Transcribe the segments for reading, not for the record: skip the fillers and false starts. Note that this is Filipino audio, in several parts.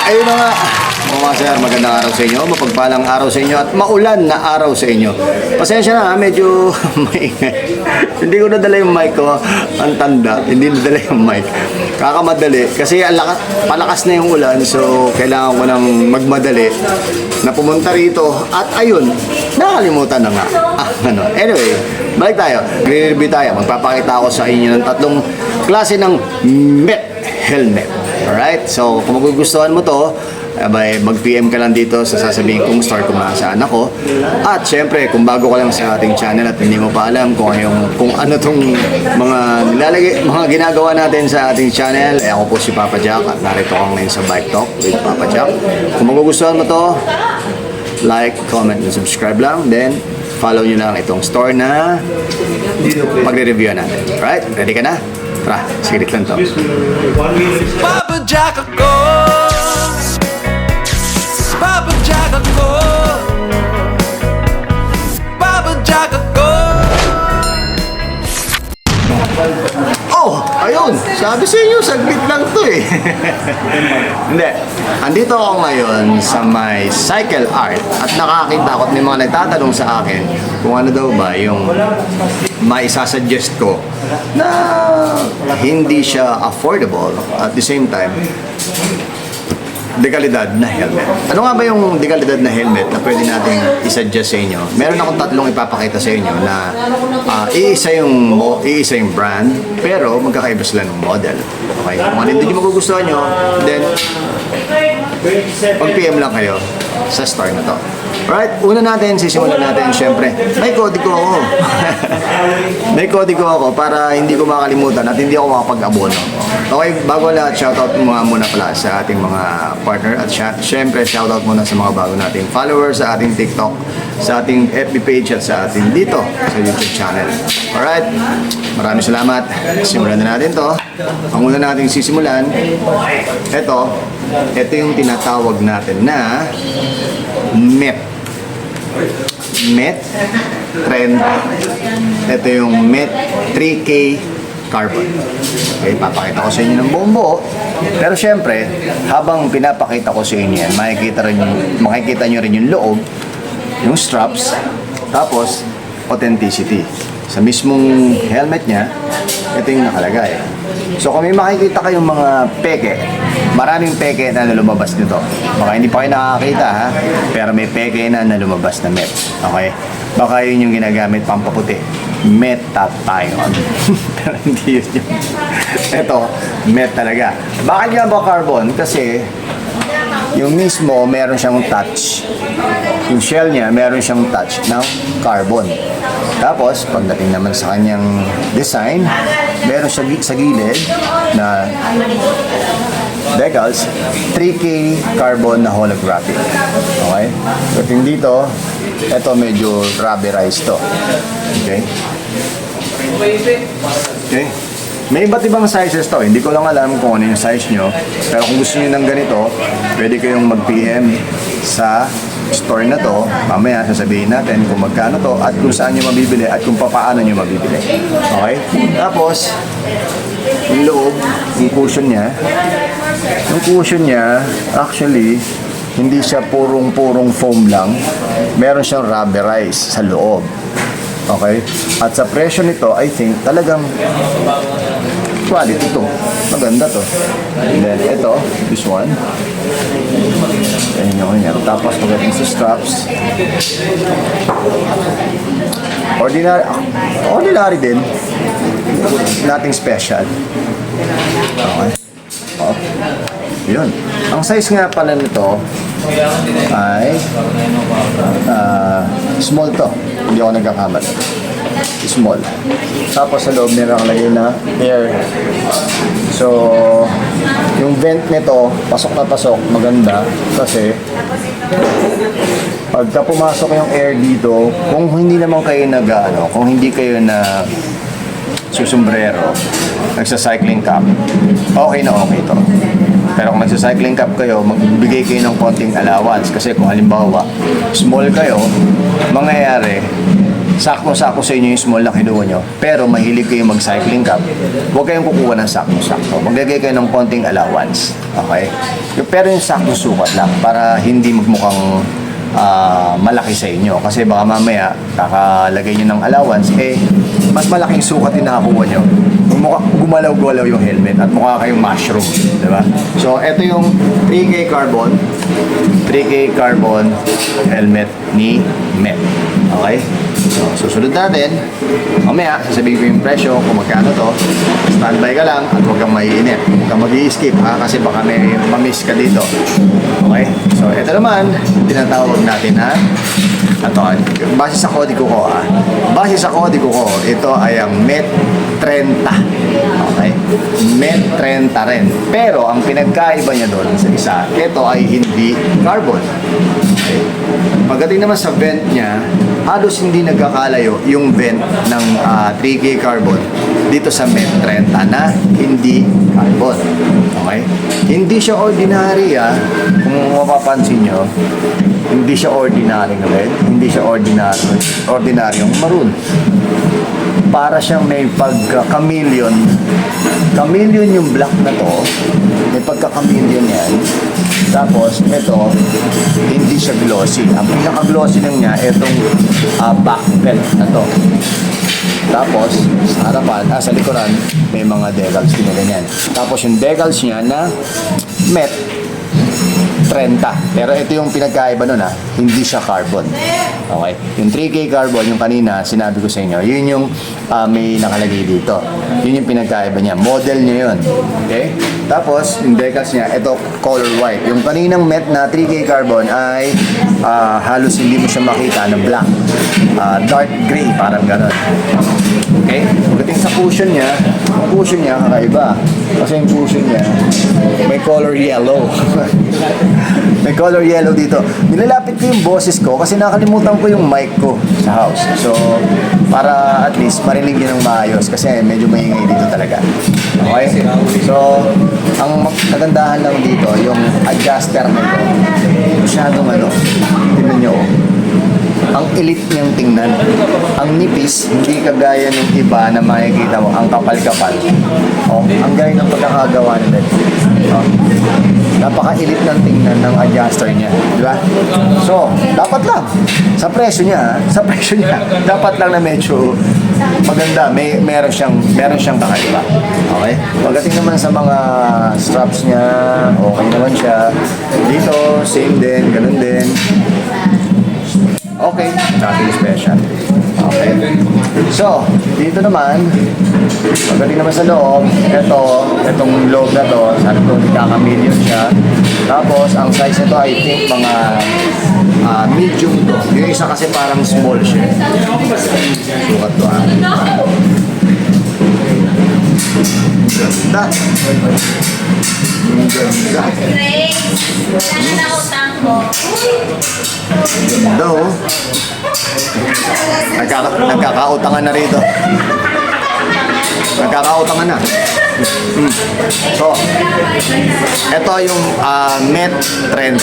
Ayun na nga. Mga sir, magandang araw sa inyo, mapagpalang araw sa inyo at maulan na araw sa inyo. Pasensya na, medyo maingay. Hindi ko nadala yung mic ko, ang tanda, hindi nadala yung mic. Kakamadali, kasi palakas na yung ulan, so kailangan ko nang magmadali na pumunta rito. At ayun, nakalimutan na nga. Anyway, balik tayo, re-review tayo. Magpapakita ako sa inyo ng tatlong klase ng Met helmet. Alright, so kung magugustuhan mo to, abay, mag-PM ka lang dito sa sasabihin kong store kung nasaan ako. At syempre, kung bago ka lang sa ating channel at hindi mo pa alam kung ano tong mga mga ginagawa natin sa ating channel, ako po si Papa Jack at narito ako ngayon sa Bike Talk with Papa Jack. Kung magugustuhan mo to, like, comment, and subscribe lang. Then, follow nyo lang itong store na magre-review natin. Alright, ready ka na? Tara, sigilit lang to. Papa Jack ako, Papa Jack ako, Papa Jack ako. Oh, ayun, sabi sa inyo, saglit lang to eh. Hindi, andito ako ngayon sa may cycle art at nakakita ko at may mga nagtatanong sa akin kung ano daw ba yung maisasuggest ko na hindi siya affordable at the same time dekalidad na helmet. Ano nga ba yung dekalidad na helmet na pwede nating isuggest sa inyo? Meron akong tatlong ipapakita sa inyo na iisa yung brand pero magkakaiba sila ng model. Okay? Kung ano din yung magugustuhan nyo, then pag-PM lang kayo sa store na to. Alright, una natin, sisimulan natin, syempre, may kodigo ako. May kodigo ako para hindi ko makalimutan at hindi ako makapag-abono. Okay, bago lahat, shoutout muna pala sa ating mga partner at syempre, shoutout muna sa mga bago nating followers sa ating TikTok, sa ating FB page at sa ating dito sa YouTube channel. Alright, maraming salamat. Simulan na natin to. Ang una nating sisimulan, ito yung tinatawag natin na Met Trend. Ito yung Met 3K Carbon. Okay, papakita ko sa inyo ng buong buo. Pero syempre, habang pinapakita ko sa inyo yan, makikita nyo rin yung loob, yung straps, tapos authenticity. Sa mismong helmet niya, ito yung nakalagay. So kung may makikita kayong mga peke, maraming peke na lumabas nito. Baka hindi pa kayo nakakita ha, pero may peke na lumabas na Met. Okay? Baka yun yung ginagamit pampaputi. Metathion. Pero hindi yun yung... Ito, Met talaga. Bakit nga ba carbon? Kasi yung mismo meron siyang touch. Yung shell niya meron siyang touch ng carbon. Tapos, pagdating naman sa kanyang design, meron siya sa gilid na decals, 3K carbon na holographic. Okay? Pagdating dito, ito medyo rubberized to. Okay? Okay? May iba't ibang sizes to. Hindi ko lang alam kung ano yung size nyo. Pero kung gusto nyo ng ganito, pwede kayong mag-PM sa store na to. Mamaya sasabihin natin kung magkano to at kung saan nyo mabibili at kung paano nyo mabibili. Okay? Tapos, yung loob, yung cushion niya. Yung cushion niya, actually, hindi siya purong foam lang. Meron siyang rubberized sa loob. Okay? At sa presyo nito, I think talagang quality to. Maganda to. And then ito, this one. Ayun yung yan. Tapos pagdating sa straps, ordinary din. Nothing special. Okay. Oh. Yun. Ang size nga pala nito ay small to. Hindi ako nagkakamali. Small. Tapos sa loob nila nakalagay na air. So, yung vent nito, pasok na pasok, maganda. Kasi, pagka pumasok yung air dito, kung hindi naman kayo kung hindi kayo na susumbrero, nagsa-cycling cap, okay na okay to. Pero kung nagsa-cycling cap kayo, magbigay kayo ng konting allowance. Kasi kung halimbawa, small kayo, mangyayari, sakto-sakto sa inyo yung small na kinuha nyo, pero mahilig kayo mag-cycling cup, huwag kayong kukuha ng sakto-sakto. Maglagay kayo ng konting allowance. Okay? Pero yung sakto sukat lang para hindi magmukhang malaki sa inyo. Kasi baka mamaya, kakalagay nyo ng allowance, mas malaking sukat din nakakuha nyo. Gumalaw-galaw yung helmet at mukha kayong mushroom. Diba? So, ito yung 3K carbon helmet ni Met. Okay? So, susunod natin. Mamaya, sasabihin ko yung presyo kung magkano to. Standby ka lang at huwag kang maiinip. Huwag kang mag-i-skip kasi baka may mamiss ka dito. Okay? So, ito naman, tinatawag natin na base sa kodigo ko base sa kodigo ko, ito ay ang Met 30. Okay? Met 30 rin. Pero ang pinagkaiba niya doon sa isa, ito ay hindi carbon. Okay? Pagdating naman sa vent niya, halos hindi nagkakalayo yung vent ng 3K carbon dito sa Met 30 na hindi carbon. Okay? Hindi siya ordinary kung mapapansin nyo, hindi siya ordinary na red, hindi siya ordinaryong maroon. Para siyang may pagka-chameleon. Chameleon yung black na to, may pagka-chameleon yan. Tapos, ito, hindi siya glossy. Ang pinaka-glossy lang niya, itong back belt na to. Tapos, sa harapan, sa likuran, may mga decals din na ganyan. Tapos, yung decals niya na Met 30. Pero ito yung pinagkaiba nun hindi siya carbon. Okay? Yung 3K carbon, yung kanina, sinabi ko sa inyo, yun yung may nakalagay dito. Yun yung pinagkaiba niya. Model niya yun. Okay? Tapos, yung decals niya, ito color white. Yung kaninang Met na 3K carbon ay halos hindi mo siya makita na black. Dark gray, parang gano'n. Okay? Pagdating sa cushion niya, ang cushion niya kakaiba. Kasi yung cushion niya, may color yellow. May color yellow dito. Nilalapit ko yung boses ko kasi nakalimutan ko yung mic ko sa house. So, para at least marinig nyo ng maayos kasi medyo maingay dito talaga. Okay? So, ang kagandahan lang dito, yung adjuster nito, masyadong tingnan nyo, ang elite niyang tingnan. Ang nipis, hindi kagaya ng iba na makikita mo, ang kapal-kapal. Ang gaya ng pagkakagawa nila. Napaka-elite ng tingnan ng adjuster niya. Di ba? So, dapat lang. Sa presyo niya, dapat lang na medyo maganda. Meron siyang kakaiba. Okay? Pagdating naman sa mga straps niya, okay naman siya. Dito, same din, ganun din. Okay, nothing special. Okay. So, dito naman, pagdating naman sa loob, itong loob na to, sabi ko, nagkaka-million siya. Tapos, ang size nito, I think, mga medium to. Yung isa kasi parang small siya. Sukat to Ganda. Ganda Nagkakautangan na rito. Nagkakautangan na. So, ito yung Met 30.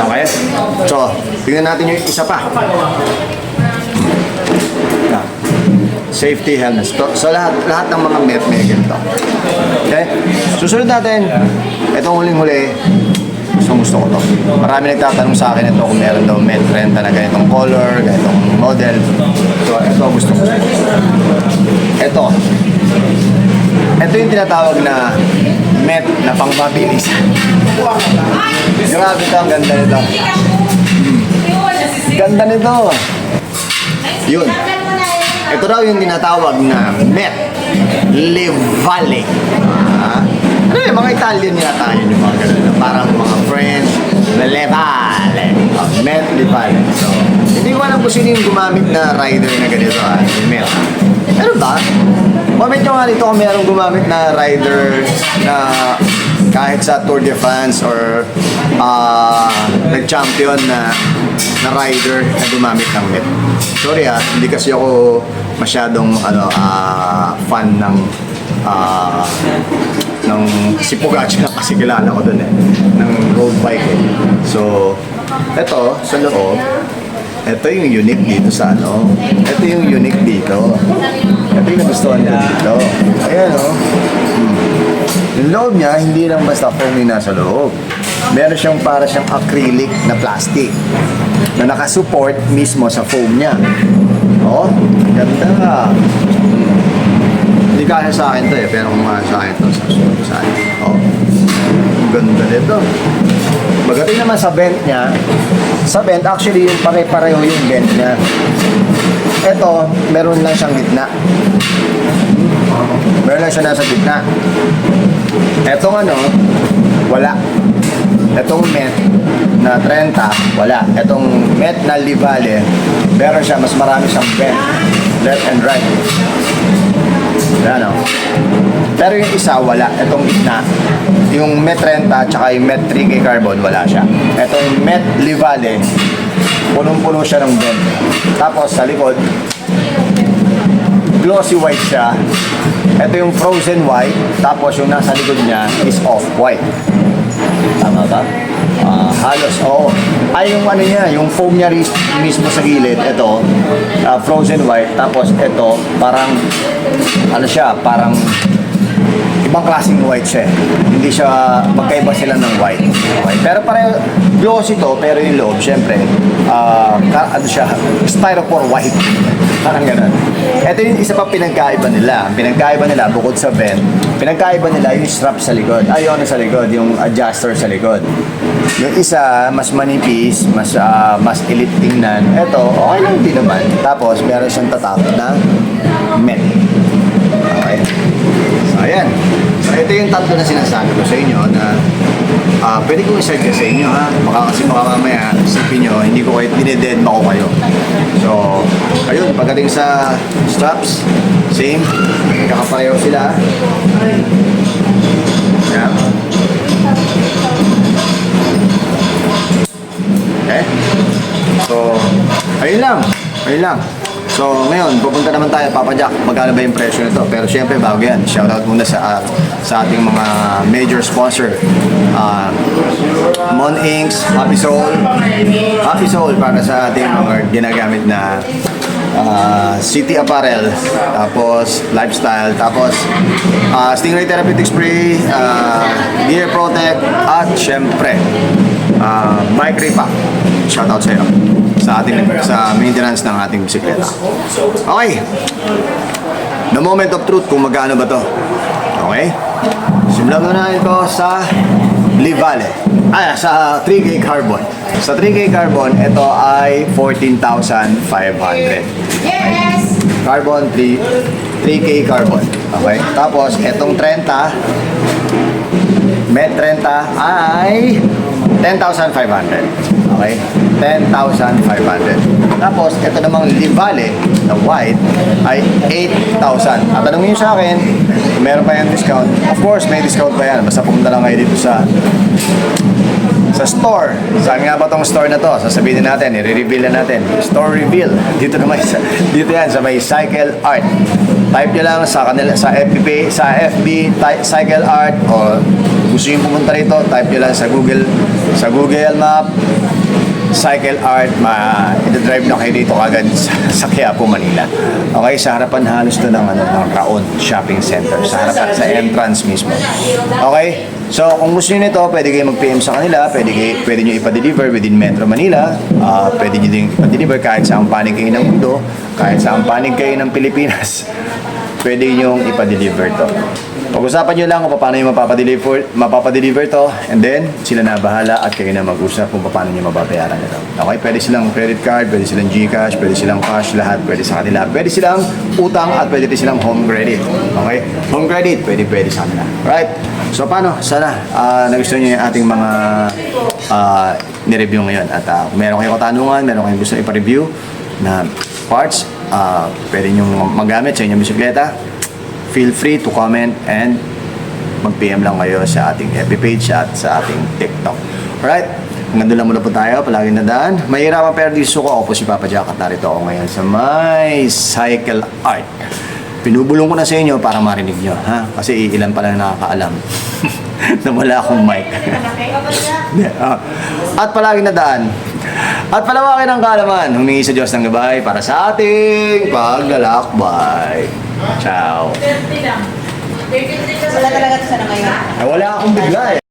Okay? So, tingnan natin yung isa pa. Safety helmets. So, lahat ng mga Met may ganito. Okay? Susunod natin. Itong huling-huli. Gusto ko to. Marami nagtatanong sa akin ito kung meron daw Met 30 na ganitong color, ganitong model. So, ito gusto ko. Ito yung tinatawag na Met na pangmabilis. Grabe ito, ang ganda nito. Ganda nito. Yun. Ito daw yung tinatawag na Met Livale. Ano yung mga Italian yata yun yung mga ganun. Parang mga French Livale. Met Livale. So, hindi ko alam kung sino yung gumamit na rider na ganito Met. Ano ba? Comment nyo nga dito kung mayroong gumamit na rider na kahit sa Tour de France or nag-champion na rider na gumamit ng Met. Sorry hindi kasi ako masyadong fan ng si Pogacar kasi kilala ko dun ng road bike So, eto sa loob Ito yung unique dito sa ano. Ito yung unique dito. Ito yung nagustuhan ko dito. Ayan o. Yung loob niya, hindi lang basta foam yung nasa loob. Meron siyang para siyang acrylic na plastic na nakasupport mismo sa foam niya. Oh, ganda. Hindi kaya sa akin to eh, pero kung kaya sa akin to, sa akin. Oh, ganda nito. Pagdating naman sa vent niya, sa vent, actually, yung pare-pareho yung vent niya. Ito, meron lang siyang gitna. Meron lang siya nasa gitna. Etong ano, wala. Etong met na 30, wala. Etong met na Livale, meron siya, mas marami siyang vent. Left and right. Ayan o. Pero yung isa, wala. Etong gitna. Yung met 30 tsaka yung met 3K carbon, wala siya. Etong met Livale, punong-puno siya ng vent. Tapos sa likod, glossy white siya. Ito yung frozen white, tapos yung nasa likod niya is off-white. Tama ba? Halos, oo. Ay, yung ano niya, yung foam niya mismo sa gilid, ito, frozen white, tapos ito, parang, ano siya, parang, ibang klaseng white siya. Hindi siya, magkaiba sila ng white. Okay. Pero pareho, glossy to, pero yung loob, syempre, ano siya, styrofoam white. Parang ganun. Ito yung isa pa pinagkaiba nila. Ang pinagkaiba nila, bukod sa vent, pinagkaiba nila yung strap sa likod. Ay, yung sa likod, yung adjuster sa likod. Yung isa, mas manipis, mas elite tingnan. Ito, okay lang din naman. Tapos, meron siyang tatak na met. Okay. So, ayan. So, ito yung tatlo na sinasabi ko sa inyo na pwede kong i-suggest sa inyo ha. Kasi mamaya isipin nyo, hindi ko kayo, dinededma ko kayo. So, ayun, pagdating sa straps, same. Kakapareho sila. Ayan. Okay. So, ayun lang. Ayun lang. So, ngayon, pupunta naman tayo, Papa Jack, magkano ba yung presyo nito? Pero syempre, bago yan, shoutout muna sa ating mga major sponsor. Mon Inks, Happy Soul para sa ating mga ginagamit na City Apparel, tapos Lifestyle, tapos Stingray Therapeutic Spray, Gear Protect, at syempre, Bike Repack. Shoutout sa iyo sa maintenance ng ating bisikleta. Okay. The moment of truth kung magkano ba to. Okay? Simulan muna natin ito sa Livale. Sa 3K Carbon. Sa 3K Carbon, ito ay 14,500. Yes! Carbon, 3K Carbon. Okay? Tapos, itong 30, Met 30 ay 10,500. Okay? 10,500. Tapos, ito namang Livale na white ay 8,000. At tanongin nyo sa akin, kung meron pa yung discount. Of course, may discount pa yan. Basta pumunta lang kayo dito sa store. Saan nga ba tong store na to? Sasabihin natin, i-reveal na natin. Store reveal. Dito naman, dito yan, sa may Cycle Art. Type nyo lang sa kanila, sa FB, Cycle Art, o gusto nyo pumunta rito, type nyo lang sa Google Map, Cycle Art, i-drive na kayo dito agad sa Quiapo, Manila. Okay, sa harapan halos to ng Raon Shopping Center. Sa harapan, sa entrance mismo. Okay, so kung gusto nyo nito, pwede kayo mag-PM sa kanila, pwede nyo ipa-deliver within Metro Manila, pwede nyo din ipa-deliver kahit saan panig kayo ng mundo, kahit saan panig kayo ng Pilipinas, pwede nyo ipa-deliver to. Pag-usapan nyo lang kung paano nyo mapapadeliver to, and then sila na bahala at kayo na mag-usap kung paano nyo mababayaran ito. Okay, pwede silang credit card, pwede silang GCash, pwede silang cash, lahat pwede sa kanila. Pwede silang utang at pwede silang home credit. Okay, home credit, pwede sa kanila. Right? So paano? Sana nagustuhan nyo yung ating mga ni-review ngayon. At kung meron kayong katanungan, meron kayong gusto ipa-review na parts, pwede nyo magamit sa inyong bisikleta. Feel free to comment and mag-PM lang kayo sa ating FB page at sa ating TikTok. Alright? Hanggang doon lang muna po tayo. Palaging nadaan. Mahirapan pero di suko. Ako po si Papa Jack at narito ako ngayon sa may Cycle Art. Pinubulong ko na sa inyo para marinig nyo. Ha? Kasi ilan pala nakakaalam na wala akong mic. At palaging nadaan, At palawakin ang kaalaman, humingi sa Diyos ng gabay para sa ating paglalakbay. Ciao. 30 lang. 33 ka. Wala talaga ito sana ngayon. Ay, wala akong bigla eh.